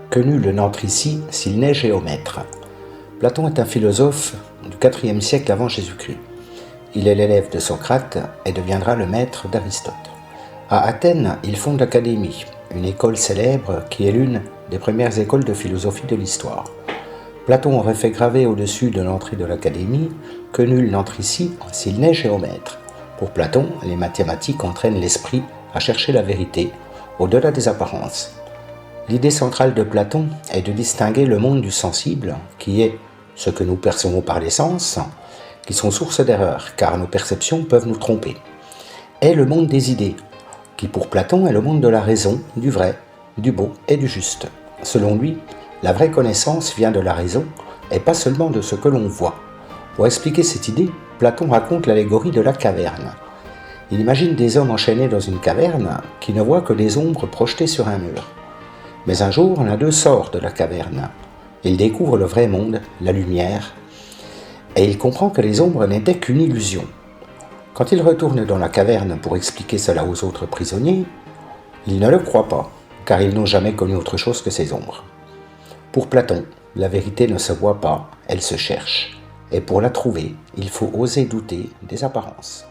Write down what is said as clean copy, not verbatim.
Que nul n'entre ici s'il n'est géomètre. Platon est un philosophe du IVe siècle avant Jésus-Christ. Il est l'élève de Socrate et deviendra le maître d'Aristote. À Athènes, il fonde l'Académie, une école célèbre qui est l'une des premières écoles de philosophie de l'histoire. Platon aurait fait graver au-dessus de l'entrée de l'Académie « Que nul n'entre ici s'il n'est géomètre ». Pour Platon, les mathématiques entraînent l'esprit à chercher la vérité, au-delà des apparences. L'idée centrale de Platon est de distinguer le monde du sensible, qui est ce que nous percevons par les sens, qui sont source d'erreurs, car nos perceptions peuvent nous tromper, et le monde des idées, qui pour Platon est le monde de la raison, du vrai, du beau et du juste. Selon lui, la vraie connaissance vient de la raison, et pas seulement de ce que l'on voit. Pour expliquer cette idée, Platon raconte l'allégorie de la caverne. Il imagine des hommes enchaînés dans une caverne qui ne voient que des ombres projetées sur un mur. Mais un jour, l'un d'eux sort de la caverne. Il découvre le vrai monde, la lumière, et il comprend que les ombres n'étaient qu'une illusion. Quand il retourne dans la caverne pour expliquer cela aux autres prisonniers, ils ne le croient pas, car ils n'ont jamais connu autre chose que ces ombres. Pour Platon, la vérité ne se voit pas, elle se cherche. Et pour la trouver, il faut oser douter des apparences.